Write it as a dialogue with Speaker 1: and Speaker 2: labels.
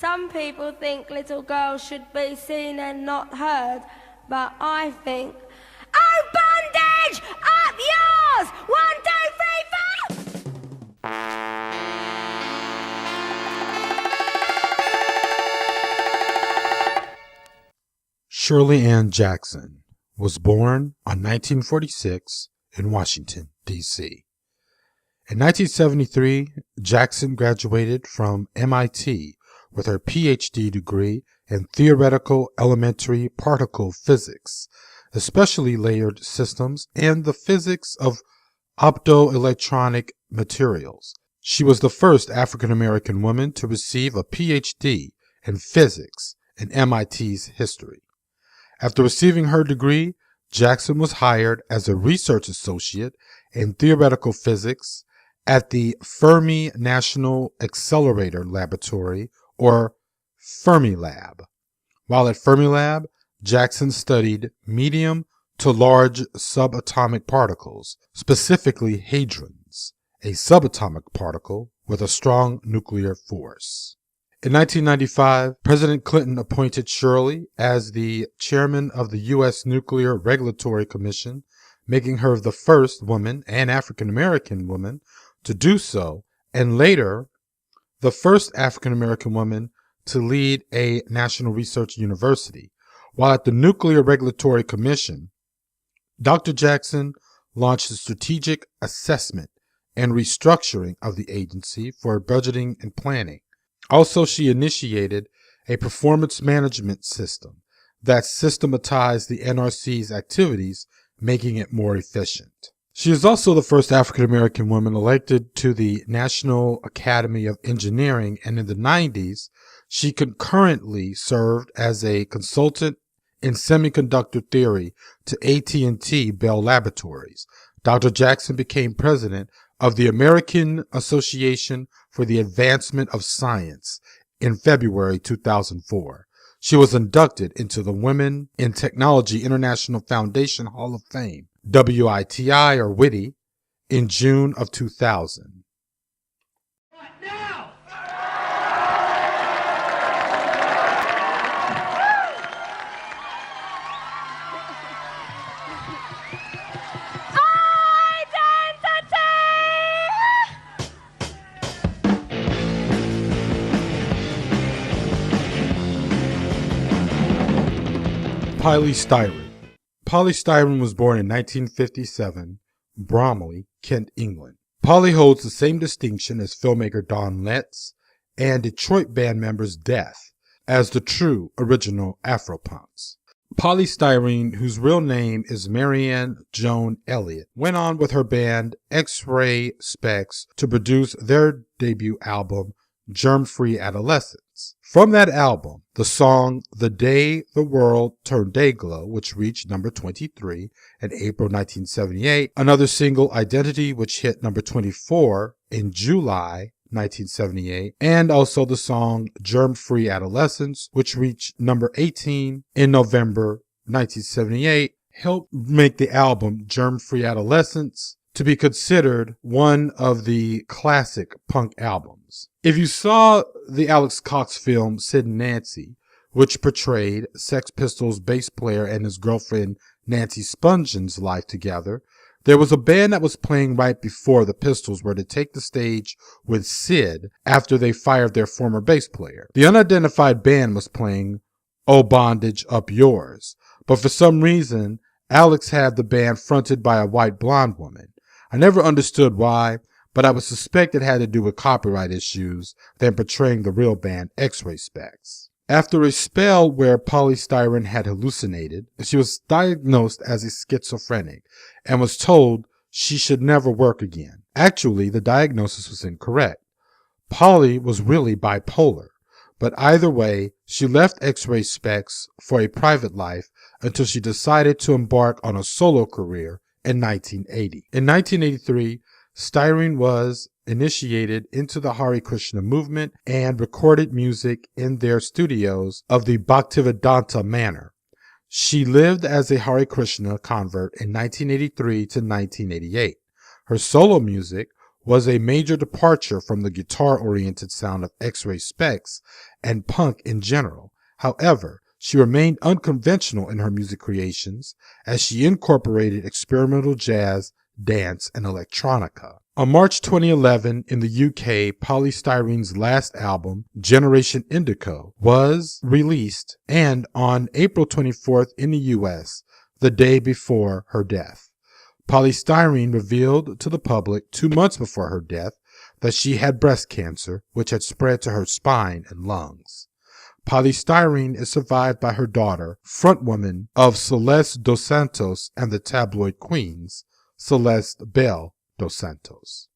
Speaker 1: Some people think little girls should be seen and not heard, but I think, oh, bondage! Up yours! 1, 2, 3, 4!
Speaker 2: Shirley Ann Jackson was born on 1946 in Washington, D.C. In 1973, Jackson graduated from MIT with her Ph.D. degree in theoretical elementary particle physics, especially layered systems, and the physics of optoelectronic materials. She was the first African-American woman to receive a Ph.D. in physics in MIT's history. After receiving her degree, Jackson was hired as a research associate in theoretical physics at the Fermi National Accelerator Laboratory, or Fermilab. While at Fermilab, Jackson studied medium to large subatomic particles, specifically hadrons, a subatomic particle with a strong nuclear force. In 1995, President Clinton appointed Shirley as the chairman of the U.S. Nuclear Regulatory Commission, making her the first woman and African-American woman to do so, and later the first African-American woman to lead a national research university. While at the Nuclear Regulatory Commission, Dr. Jackson launched a strategic assessment and restructuring of the agency for budgeting and planning. Also, she initiated a performance management system that systematized the NRC's activities, making it more efficient. She is also the first African-American woman elected to the National Academy of Engineering, and in the 90s, she concurrently served as a consultant in semiconductor theory to AT&T Bell Laboratories. Dr. Jackson became president of the American Association for the Advancement of Science in February 2004. She was inducted into the Women in Technology International Foundation Hall of Fame, WITI or WITI, in June of 2000. Polystyrene. Polystyrene was born in 1957, Bromley, Kent, England. Polly holds the same distinction as filmmaker Don Letts and Detroit band members Death as the true original Afropunks. Polystyrene, whose real name is Marianne Joan Elliott, went on with her band X-Ray Specs to produce their debut album, Germ-Free Adolescence. From that album, the song The Day the World Turned Dayglow, which reached number 23 in April 1978, another single, Identity, which hit number 24 in July 1978, and also the song Germ-Free Adolescence, which reached number 18 in November 1978, helped make the album Germ-Free Adolescence to be considered one of the classic punk albums. If you saw the Alex Cox film Sid and Nancy, which portrayed Sex Pistols bass player and his girlfriend Nancy Spungen life together, there was a band that was playing right before the Pistols were to take the stage with Sid after they fired their former bass player. The unidentified band was playing Oh Bondage Up Yours, but for some reason, Alex had the band fronted by a white blonde woman. I never understood why, but I would suspect it had to do with copyright issues than portraying the real band X-Ray Specs. After a spell where Polystyrene had hallucinated, she was diagnosed as a schizophrenic and was told she should never work again. Actually, the diagnosis was incorrect. Polly was really bipolar, but either way, she left X-Ray Specs for a private life until she decided to embark on a solo career in 1980. In 1983, Styrene was initiated into the Hare Krishna movement and recorded music in their studios of the Bhaktivedanta Manor. She lived as a Hare Krishna convert in 1983 to 1988. Her solo music was a major departure from the guitar-oriented sound of X-Ray Spex and punk in general. However, she remained unconventional in her music creations as she incorporated experimental jazz, dance, and electronica. On March 2011, in the UK, Polystyrene's last album, Generation Indigo, was released, and on April 24th in the US, the day before her death. Polystyrene revealed to the public 2 months before her death that she had breast cancer, which had spread to her spine and lungs. Polystyrene is survived by her daughter, frontwoman of Celeste dos Santos and the Tabloid Queens, Celeste Bell dos Santos.